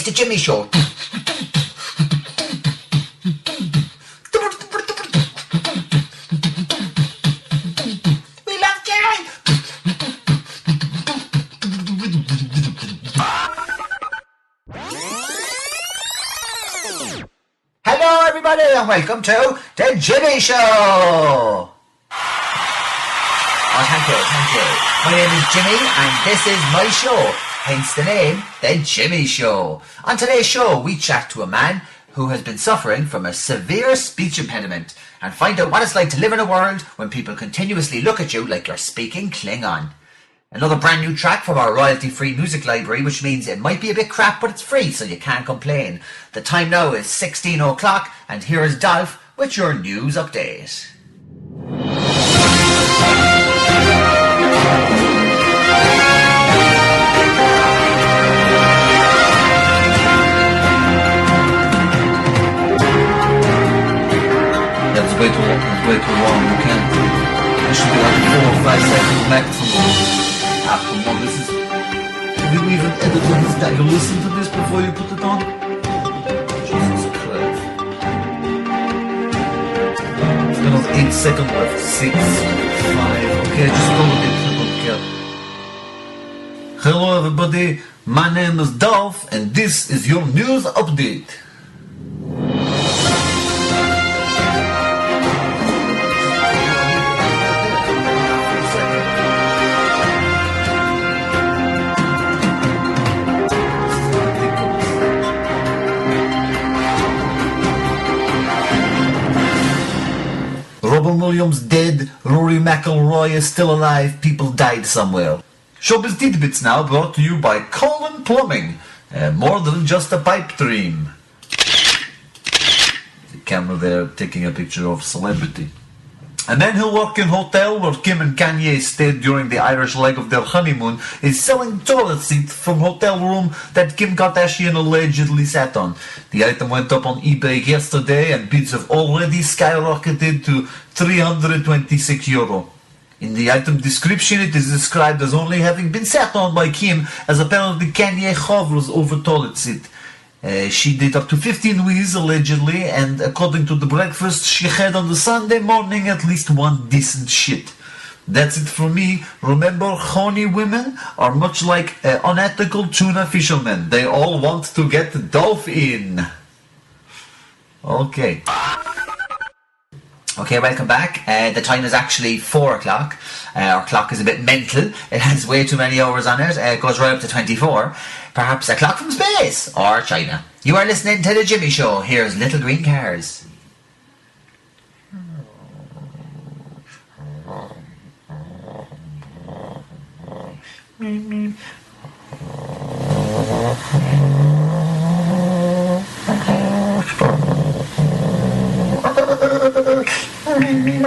the Jimmy Show. We love Jimmy. Hello everybody and welcome to the Jimmy Show. Oh, thank you. My name is Jimmy and this is my show, hence the name, The Jimmy Show. On today's show, we chat to a man who has been suffering from a severe speech impediment and find out what it's like to live in a world when people continuously look at you like you're speaking Klingon. Another brand new track from our royalty-free music library, which means it might be a bit crap, but it's free, so you can't complain. The time now is 16 o'clock, and here is Dolph with your news update. That's way too long, you can't. It should be like 4 or 5 seconds maximum. Come on, this is... Have you even edited this down? You listen to this before you put it on? Jesus Christ. It's gonna 8 seconds left. 6, 5... Okay, just go with it. I don't care. Hello everybody, my name is Dolph and this is your news update. Robin Williams dead, Rory McIlroy is still alive, people died somewhere. Showbiz Tidbits now brought to you by Colin Plumbing, more than just a pipe dream. The camera there taking a picture of celebrity. A man who worked in hotel where Kim and Kanye stayed during the Irish leg of their honeymoon is selling toilet seat from hotel room that Kim Kardashian allegedly sat on. The item went up on eBay yesterday and bids have already skyrocketed to €326. In the item description it is described as only having been sat on by Kim, as apparently Kanye hovers over toilet seat. She did up to 15 wheeze allegedly, and according to the breakfast she had on the Sunday morning at least one decent shit. That's it from me. Remember, horny women are much like unethical tuna fishermen. They all want to get Dolph in. Okay, welcome back. The time is actually 4 o'clock. Our clock is a bit mental. It has way too many hours on it. It goes right up to 24. Perhaps a clock from space or China. You are listening to The Jimmy Show. Here's Little Green Cars.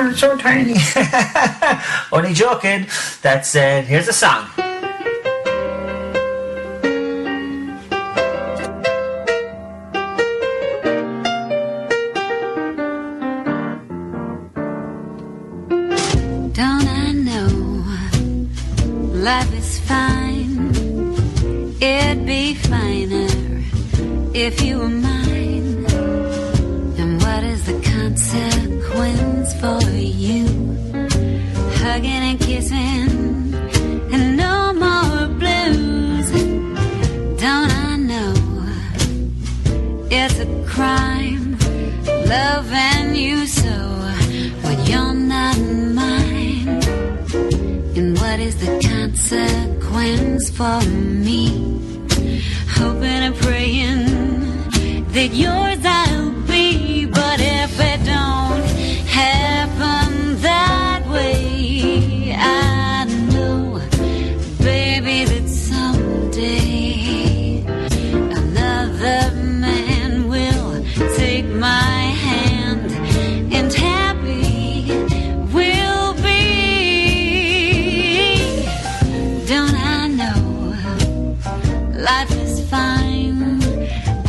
I'm so tiny. Only joking. That's here's a song. Don't I know life is fine? It'd be finer if you were mine. And what is the consequence for you? Hugging and kissing and no more blues. Don't I know it's a crime loving you so when you're not mine? And what is the consequence for me? Hoping and praying that yours I'll be, but if it don't happen that way, I know, baby, that someday another man will take my hand, and happy we'll be. Don't I know life is fine?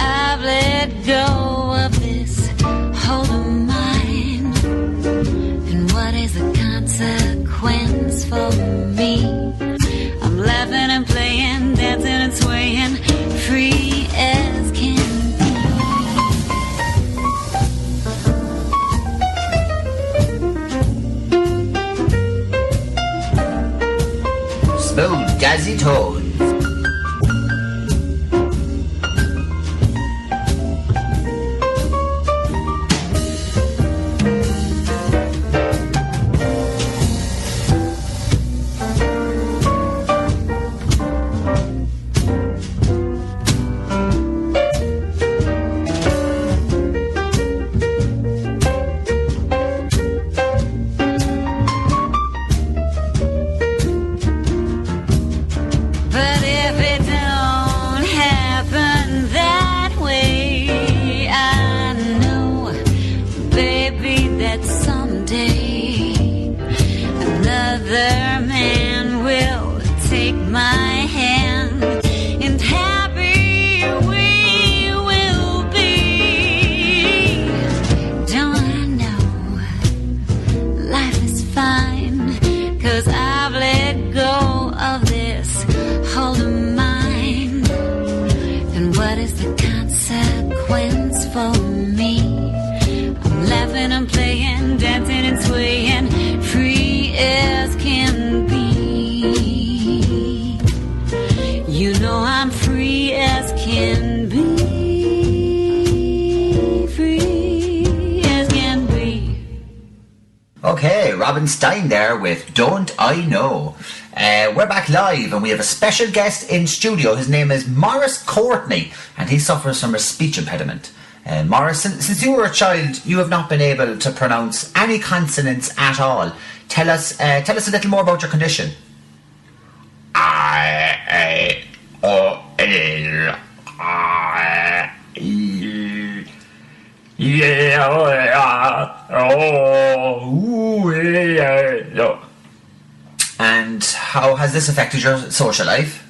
I've let go of this hold of mine. And what is the consequence for me? I'm laughing and playing, dancing and swaying, free as smooth jazzy tones. But if it don't happen that way, I know, baby, that someday another man will take my hand, and happy we will be. Don't I know life is fine, 'cause I've let go of this hold of mine. And what is the consequence for me? I'm laughing and playing, dancing and swaying, free as can be. You know I'm free as can be. Free as can be. Okay, Robin Stein there with Don't I Know. We're back live and we have a special guest in studio. His name is Morris Courtney and he suffers from a speech impediment. Morris, since you were a child, you have not been able to pronounce any consonants at all. Tell us a little more about your condition. And how has this affected your social life?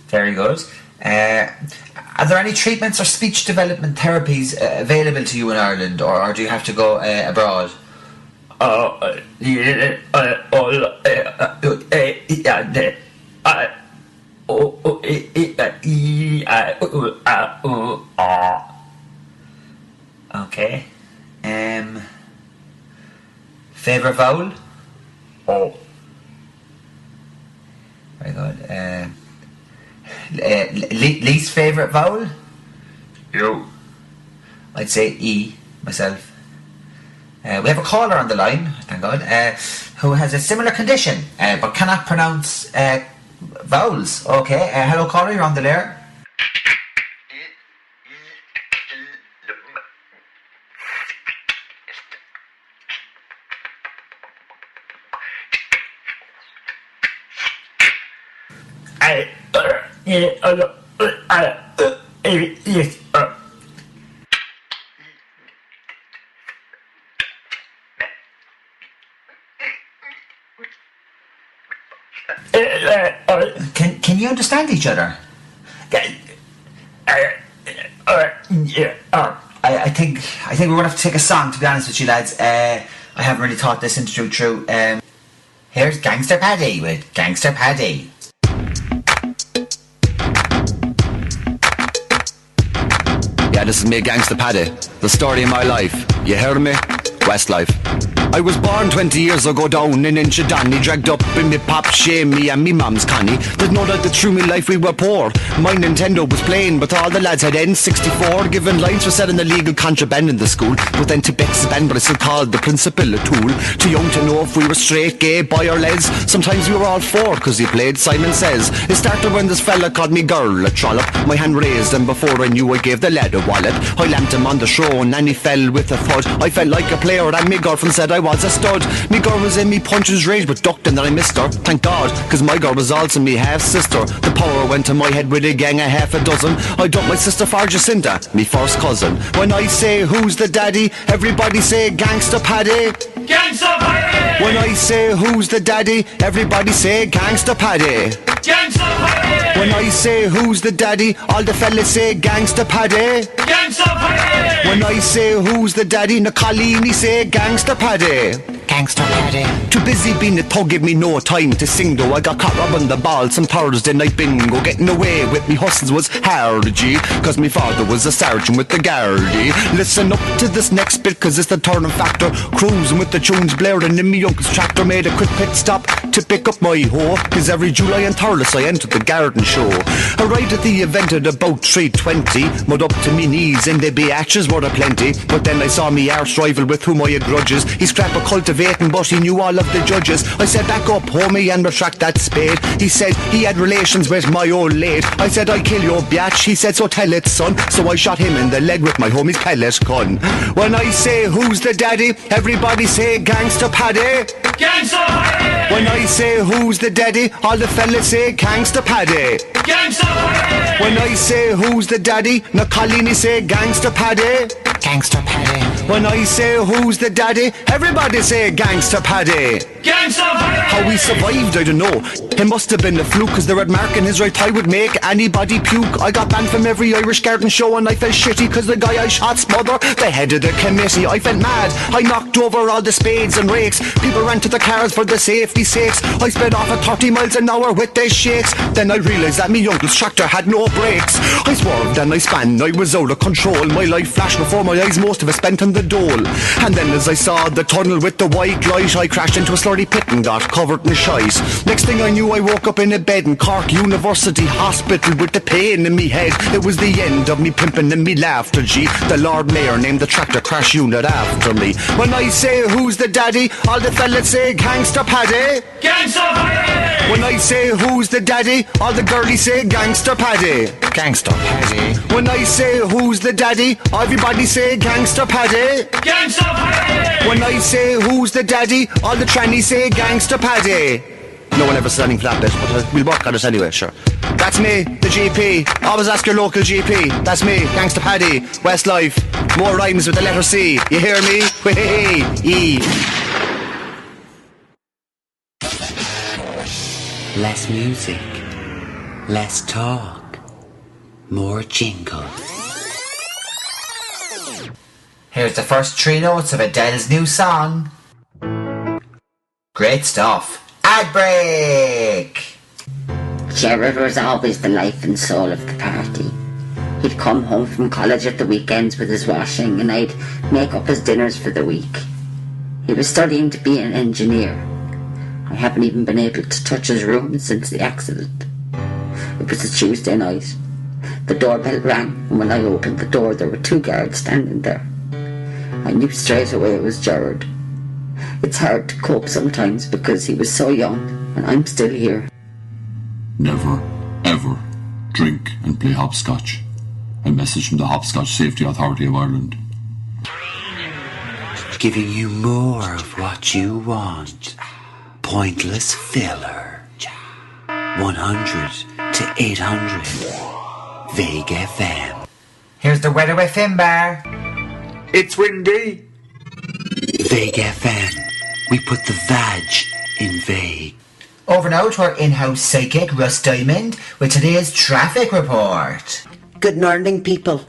Very good. Are there any treatments or speech development therapies available to you in Ireland, or do you have to go abroad? Okay. Favorite vowel? Oh. Very good. Least favorite vowel? You. I'd say E myself. We have a caller on the line, thank God, who has a similar condition but cannot pronounce vowels. Okay, hello caller, you're on the air. Can you understand each other? I think we're gonna have to take a song, to be honest with you lads. I haven't really thought this into through. Here's Gangster Paddy with Gangster Paddy. Yeah, this is me, Gangster Paddy. The story of my life. You heard me? Westlife. I was born 20 years ago down in Inchydoney, dragged up in me pop, shame me and me mum's conny. There's no doubt that through me life we were poor. My Nintendo was playing, but all the lads had N64. Given lines for selling illegal contraband in the school. But then to Beck's band, but I still called the principal a tool. Too young to know if we were straight, gay, boy or les. Sometimes we were all four, cause he played Simon Says. It started when this fella called me girl a trollop. My hand raised, and before I knew I gave the lad a wallet. I lamped him on the throne and he fell with a thud. I felt like a player and me girlfriend said I was a stud. Me girl was in me punches rage but ducked and then I missed her. Thank God, cause my girl was also me half sister. The power went to my head with a gang of half a dozen. I dumped my sister for Jacinta, me first cousin. When I say who's the daddy, everybody say Gangster Paddy. Gangster Paddy! When I say who's the daddy, everybody say Gangster Paddy. Gangster Paddy! When I say who's the daddy, all the fellas say Gangster Paddy. Gangster Paddy! When I say who's the daddy, Nicolini say Gangster Paddy. Gangster Paddy. Too busy being a thug, give me no time to sing though. I got caught robbing the ball some Thursday night bingo. Getting away with me hustles was hard, G, cause me father was a sergeant with the Gardaí. Listen up to this next bit cause it's the turning factor. Cruising with the tunes blaring in me uncle's tractor. Made a quick pit stop to pick up my hoe, cause every July and Thurles I entered the garden show. Arrived at the event at about 3:20, mud up to me knees and the biatches were aplenty. But then I saw me arse rival with whom I had grudges. He's crap a cultivating but he knew all of the judges. I said back up homie and retract that spade. He said he had relations with my old lady. I said I kill your biatch, he said so tell it son. So I shot him in the leg with my homie's pellet gun. When I say who's the daddy, everybody say Gangster Paddy. Gangster Paddy! When I say who's the daddy, all the fellas say Gangster Paddy. Gangster Paddy! When I say who's the daddy, Nakalini say Gangster Paddy. Gangster Paddy. When I say who's the daddy, everybody say Gangster Paddy. Gangster Paddy! How we survived, I don't know. It must have been a fluke, cause the red mark in his right thigh would make anybody puke. I got banned from every Irish garden show and I felt shitty cause the guy I shot smothered the head of the committee. I felt mad, I knocked over all the spades and rakes. People ran to the cars for the safety sakes. I sped off at 30 miles an hour with the shakes. Then I realised that me uncle's tractor had no brakes. I swerved and I span, I was out of control. My life flashed before my eyes, most of it spent on the dole. And then as I saw the tunnel with the white light, I crashed into a slurry pit and got covered in shite. Next thing I knew I woke up in a bed in Cork University Hospital with the pain in me head. It was the end of me pimping and me laughter, G. The Lord Mayor named the tractor crash unit after me. When I say who's the daddy, all the fellas say Gangster Paddy. Gangster Paddy! When I say who's the daddy, all the girlies say Gangster Paddy. Gangster Paddy. When I say who's the daddy, everybody say Gangster Paddy. Gangster Paddy! When I say who's the daddy, all the trannies say Gangster Paddy. No one ever said anything for that bit, but we'll work on it anyway, sure. That's me, the GP. Always ask your local GP. That's me, Gangster Paddy, Westlife. More rhymes with the letter C. You hear me? E. Less music, less talk, more jingle. Here's the first 3 notes of Adele's new song. Great stuff. Ad break! Gerard was always the life and soul of the party. He'd come home from college at the weekends with his washing and I'd make up his dinners for the week. He was studying to be an engineer. I haven't even been able to touch his room since the accident. It was a Tuesday night. The doorbell rang and when I opened the door there were 2 guards standing there. I knew straight away it was Gerard. It's hard to cope sometimes because he was so young and I'm still here. Never, ever drink and play hopscotch. A message from the Hopscotch Safety Authority of Ireland. Giving you more of what you want. Pointless filler. 100 to 800. Vague FM. Here's the weather with Finbar. It's windy. Vague FM. We put the vag in vague. Over now to our in-house psychic, Russ Diamond, with today's traffic report. Good morning, people.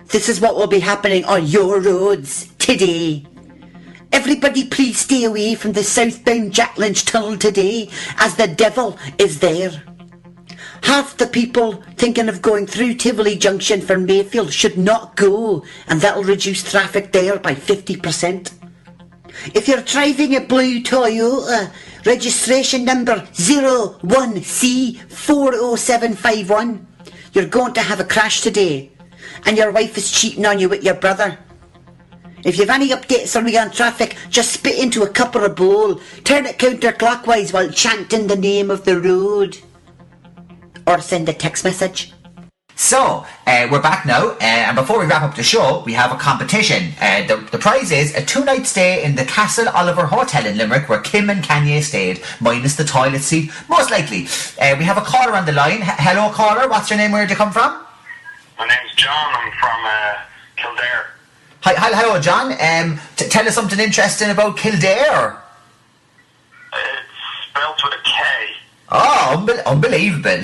This is what will be happening on your roads today. Everybody please stay away from the southbound Jack Lynch tunnel today, as the devil is there. Half the people thinking of going through Tivoli Junction for Mayfield should not go, and that'll reduce traffic there by 50%. If you're driving a blue Toyota, registration number 01C40751, you're going to have a crash today, and your wife is cheating on you with your brother. If you've any updates on me on traffic, just spit into a cup or a bowl, turn it counterclockwise while chanting the name of the road. Or send a text message. So, we're back now, and before we wrap up the show, we have a competition. The prize is a 2-night stay in the Castle Oliver Hotel in Limerick, where Kim and Kanye stayed, minus the toilet seat, most likely. We have a caller on the line. Hello, caller. What's your name? Where did you come from? My name's John. I'm from Kildare. Hello, John. Tell us something interesting about Kildare. It's spelled with a K. Oh, unbelievable.